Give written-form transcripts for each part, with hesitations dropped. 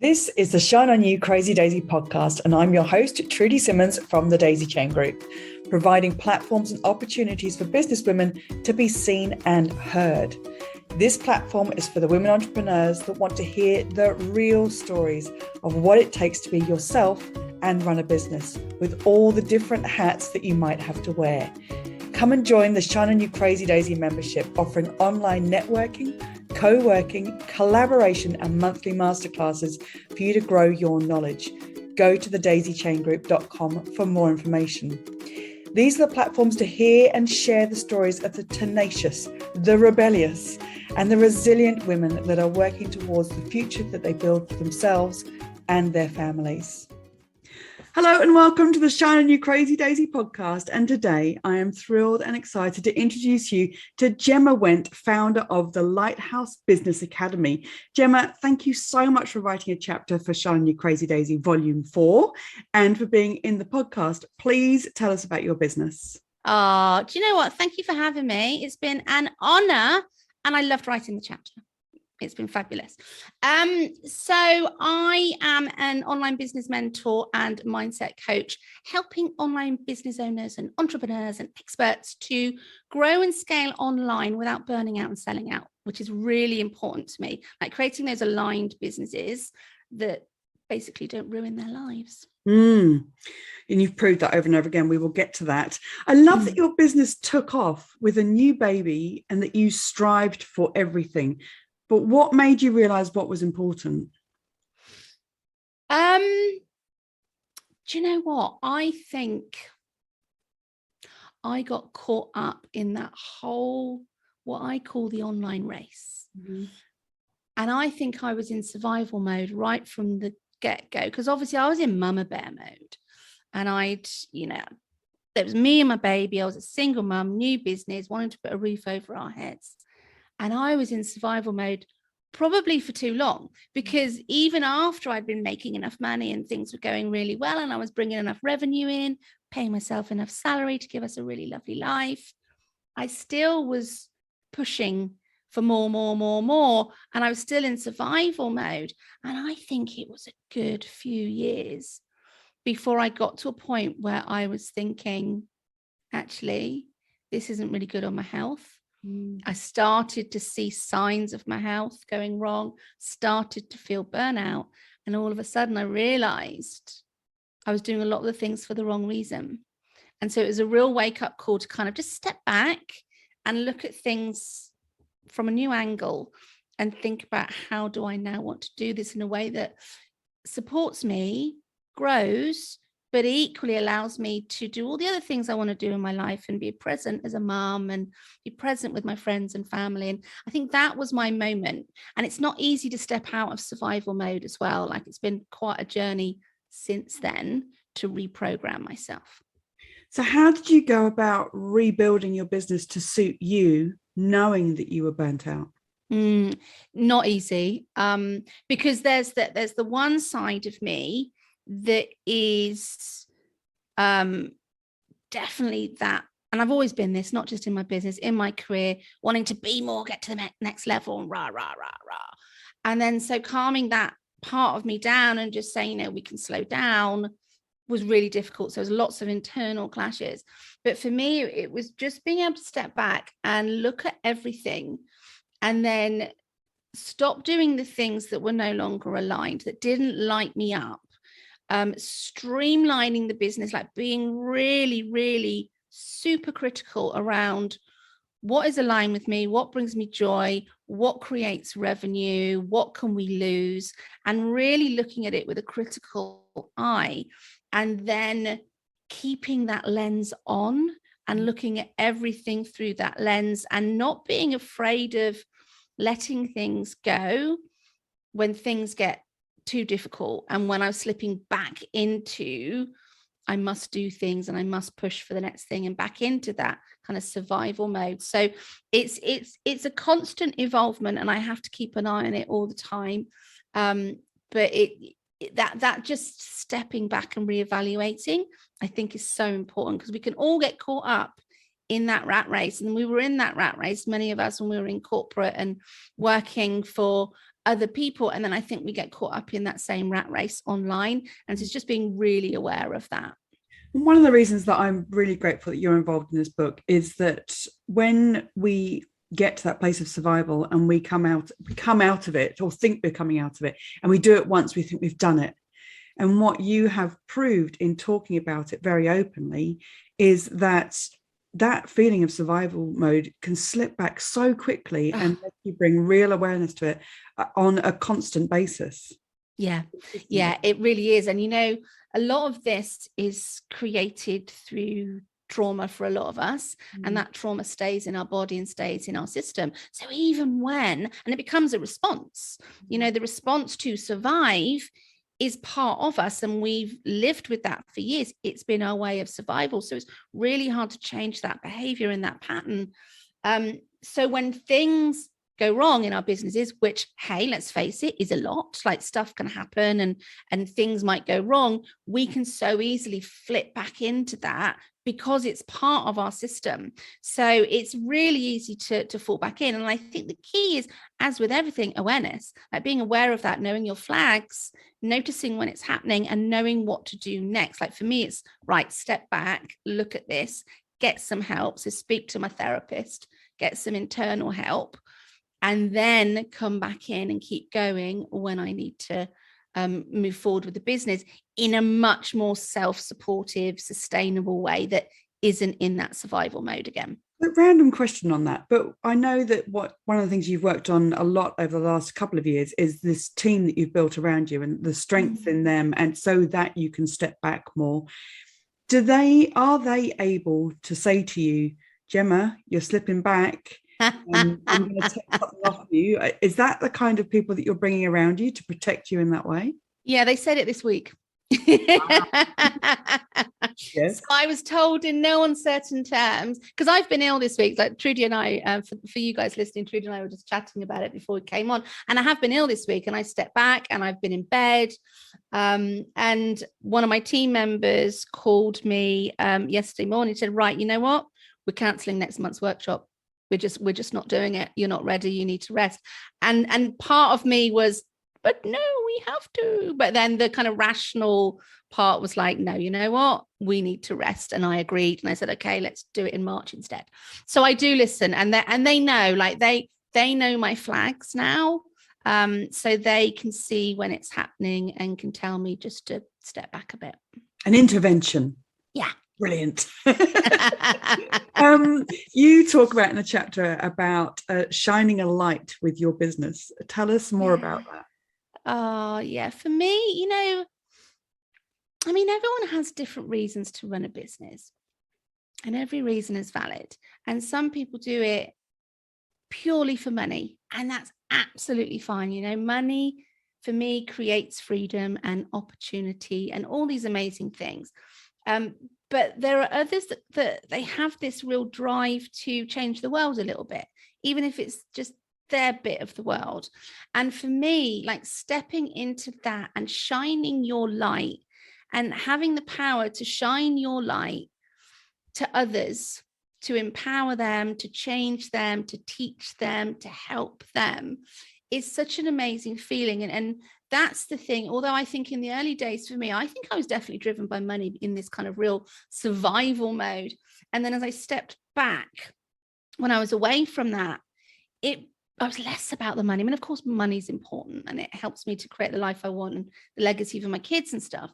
This is the Shine On You Crazy Daisy podcast, and I'm your host, Trudy Simmons from the Daisy Chain Group, providing platforms and opportunities for businesswomen to be seen and heard. This platform is for the women entrepreneurs that want to hear the real stories of what it takes to be yourself and run a business with all the different hats that you might have to wear. Come and join the Shine On You Crazy Daisy membership, offering online networking, co-working, collaboration, and monthly masterclasses for you to grow your knowledge. Go to thedaisychaingroup.com for more information. These are the platforms to hear and share the stories of the tenacious, the rebellious, and the resilient women that are working towards the future that they build for themselves and their families. Hello and welcome to the Shine On You Crazy Daisy podcast. And today I am thrilled and excited to introduce you to Gemma Went, founder of the Lighthouse Business Academy. Gemma, thank you so much for writing a chapter for Shine On You Crazy Daisy Volume 4 and for being in the podcast. Please tell us about your business. Oh, do you know what? Thank you for having me. It's been an honor and I loved writing the chapter. It's been fabulous. So I am an online business mentor and mindset coach, helping online business owners and entrepreneurs and experts to grow and scale online without burning out and selling out, which is really important to me, like creating those aligned businesses that basically don't ruin their lives. And you've proved that over and over again. We will get to that. I love that your business took off with a new baby and that you strived for everything. But what made you realize what was important? Do you know what? I think I got caught up in that whole, what I call the online race. Mm-hmm. And I think I was in survival mode right from the get-go, because obviously I was in mama bear mode. And there was me and my baby. I was a single mum, new business, wanting to put a roof over our heads. And I was in survival mode probably for too long, because even after I'd been making enough money and things were going really well and I was bringing enough revenue in, paying myself enough salary to give us a really lovely life, I still was pushing for more. And I was still in survival mode. And I think it was a good few years before I got to a point where I was thinking, actually, this isn't really good on my health. I started to see signs of my health going wrong, started to feel burnout. And all of a sudden I realized I was doing a lot of the things for the wrong reason. And so it was a real wake up call to kind of just step back and look at things from a new angle and think about, how do I now want to do this in a way that supports me, grows, but equally allows me to do all the other things I want to do in my life and be present as a mom and be present with my friends and family. And I think that was my moment. And it's not easy to step out of survival mode as well. Like, it's been quite a journey since then to reprogram myself. So how did you go about rebuilding your business to suit you, knowing that you were burnt out? Not easy, because there's the one side of me that is definitely that, and I've always been this, not just in my business, in my career, wanting to be more, get to the next level, and rah. And then so calming that part of me down and just saying, we can slow down, was really difficult. So there's lots of internal clashes. But for me, it was just being able to step back and look at everything and then stop doing the things that were no longer aligned, that didn't light me up. Streamlining the business, like being really, really super critical around what is aligned with me, what brings me joy, what creates revenue, what can we lose, and really looking at it with a critical eye, and then keeping that lens on and looking at everything through that lens and not being afraid of letting things go when things get too difficult, and when I was slipping back into I must do things and I must push for the next thing, and back into that kind of survival mode. So it's a constant evolvement, and I have to keep an eye on it all the time. But that just stepping back and reevaluating, I think, is so important, because we can all get caught up in that rat race. And we were in that rat race, many of us, when we were in corporate and working for other people. And then I think we get caught up in that same rat race online. And so it's just being really aware of that. One of the reasons that I'm really grateful that you're involved in this book is that when we get to that place of survival and we come out of it, or think we're coming out of it, and we do it once, we think we've done it. And what you have proved in talking about it very openly is that feeling of survival mode can slip back so quickly, and you bring real awareness to it on a constant basis. Yeah, it really is. And, you know, a lot of this is created through trauma for a lot of us, and that trauma stays in our body and stays in our system. So even when, and it becomes a response, you know, the response to survive is part of us, and we've lived with that for years. It's been our way of survival. So it's really hard to change that behavior and that pattern. So when things go wrong in our businesses, which, hey, let's face it, is a lot, like stuff can happen and things might go wrong, we can so easily flip back into that because it's part of our system. So it's really easy to fall back in. And I think the key is, as with everything, awareness, like being aware of that, knowing your flags, noticing when it's happening and knowing what to do next. Like for me, it's right, step back, look at this, get some help. So speak to my therapist, get some internal help, and then come back in and keep going when I need to move forward with the business in a much more self-supportive, sustainable way that isn't in that survival mode again. A random question on that, but I know that one of the things you've worked on a lot over the last couple of years is this team that you've built around you and the strength in them, and so that you can step back more. Are they able to say to you, Gemma, you're slipping back, I'm going to take something off you? Is that the kind of people that you're bringing around you to protect you in that way? Yeah, they said it this week. Yes. So I was told in no uncertain terms, because I've been ill this week, like Trudy and I, for you guys listening, Trudy and I were just chatting about it before we came on, and I have been ill this week, and I stepped back and I've been in bed, and one of my team members called me yesterday morning and said, right, you know what, we're cancelling next month's workshop. We're just not doing it. You're not ready. You need to rest. And part of me was, but no, we have to. But then the kind of rational part was like, no, you know what? We need to rest. And I agreed. And I said, okay, let's do it in March instead. So I do listen, and they know, like they know my flags now. So they can see when it's happening and can tell me just to step back a bit. An intervention. Yeah. Brilliant. You talk about in the chapter about shining a light with your business. Tell us more about that. Oh, yeah. For me, you know, I mean, everyone has different reasons to run a business, and every reason is valid. And some people do it purely for money, and that's absolutely fine. You know, money for me creates freedom and opportunity and all these amazing things. But there are others that they have this real drive to change the world a little bit, even if it's just their bit of the world. And for me, like stepping into that and shining your light and having the power to shine your light to others, to empower them, to change them, to teach them, to help them, is such an amazing feeling. And that's the thing. Although I think in the early days for me, I think I was definitely driven by money in this kind of real survival mode. And then as I stepped back, when I was away from that, I was less about the money. I mean, of course, money's important and it helps me to create the life I want and the legacy for my kids and stuff.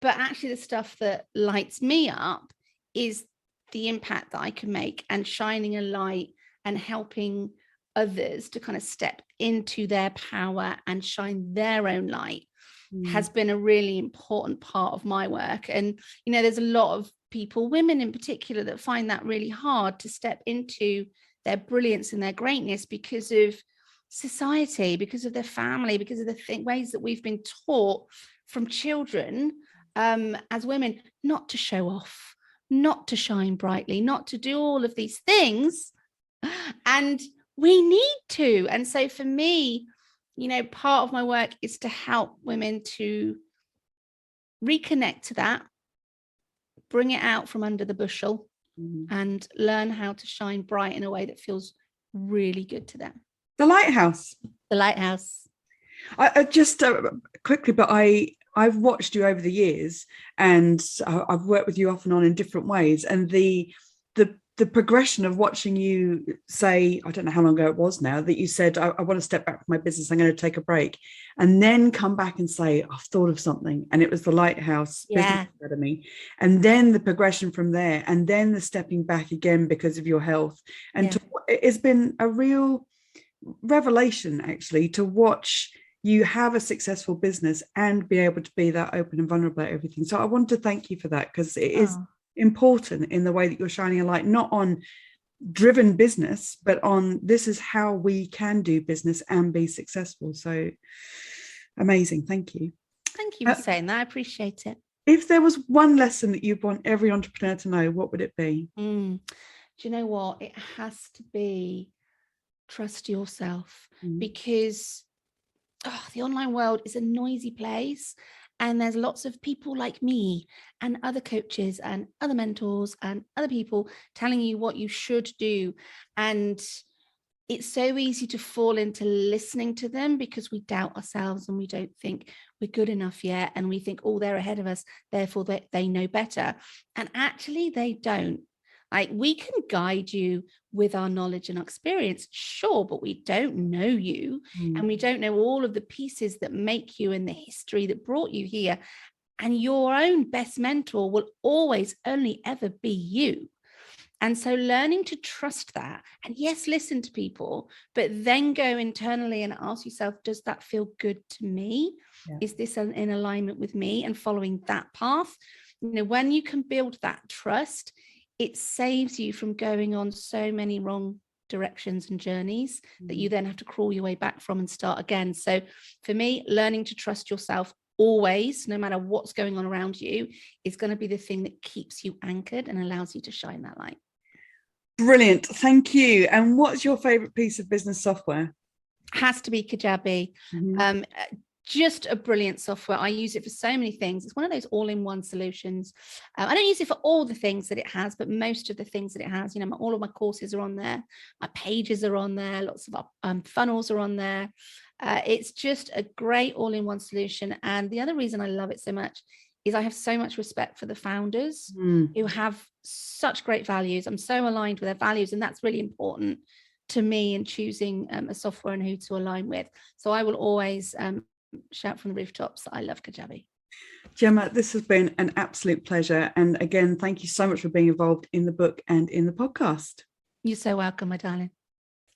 But actually the stuff that lights me up is the impact that I can make, and shining a light and helping others to kind of step into their power and shine their own light has been a really important part of my work. And, you know, there's a lot of people, women in particular, that find that really hard to step into their brilliance and their greatness because of society, because of their family, because of the ways that we've been taught from children as women not to show off, not to shine brightly, not to do all of these things. And we need to. And so for me, you know, part of my work is to help women to reconnect to that, bring it out from under the bushel, and learn how to shine bright in a way that feels really good to them. The Lighthouse. The Lighthouse. I just quickly, but I've watched you over the years, and I've worked with you off and on in different ways, and the progression of watching you say, I don't know how long ago it was now, that you said, I want to step back from my business, I'm going to take a break, and then come back and say, I've thought of something, and it was the Lighthouse Business Academy, and then the progression from there, and then the stepping back again because of your health, and it's been a real revelation actually to watch you have a successful business and be able to be that open and vulnerable about everything. So I want to thank you for that, because it is important in the way that you're shining a light, not on driven business, but on this is how we can do business and be successful. So amazing. Thank you. Thank you for saying that. I appreciate it. If there was one lesson that you'd want every entrepreneur to know, what would it be? Do you know what? It has to be trust yourself, because the online world is a noisy place, and there's lots of people like me and other coaches and other mentors and other people telling you what you should do, and it's so easy to fall into listening to them because we doubt ourselves and we don't think we're good enough yet, and we think, oh, they're ahead of us, therefore they know better, and actually they don't. Like, we can guide you with our knowledge and experience, sure, but we don't know you, and we don't know all of the pieces that make you and the history that brought you here. And your own best mentor will always only ever be you. And so learning to trust that, and yes, listen to people, but then go internally and ask yourself, does that feel good to me? Is this in alignment with me? And following that path, when you can build that trust, it saves you from going on so many wrong directions and journeys that you then have to crawl your way back from and start again. So for me, learning to trust yourself always, no matter what's going on around you, is going to be the thing that keeps you anchored and allows you to shine that light. Brilliant. Thank you. And what's your favorite piece of business software? Has to be Kajabi. Just a brilliant software. I use it for so many things. It's one of those all-in-one solutions. I don't use it for all the things that it has, but most of the things that it has, all of my courses are on there. My pages are on there. Lots of funnels are on there. It's just a great all-in-one solution. And the other reason I love it so much is I have so much respect for the founders who have such great values. I'm so aligned with their values, and that's really important to me in choosing a software and who to align with. So I will always shout from the rooftops that I love Kajabi. Gemma, this has been an absolute pleasure. And again, thank you so much for being involved in the book and in the podcast. You're so welcome, my darling.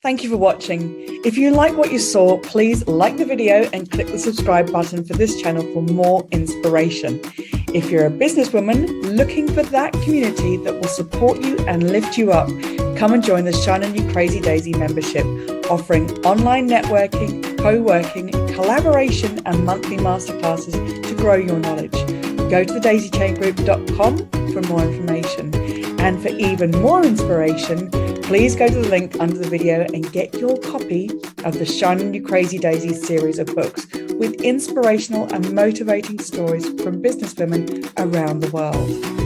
Thank you for watching. If you like what you saw, please like the video and click the subscribe button for this channel for more inspiration. If you're a businesswoman looking for that community that will support you and lift you up, come and join the Shining You Crazy Daisy membership, offering online networking, co-working, collaboration and monthly masterclasses to grow your knowledge. Go to thedaisychaingroup.com for more information. And for even more inspiration, please go to the link under the video and get your copy of the Shining You Crazy Daisy series of books with inspirational and motivating stories from businesswomen around the world.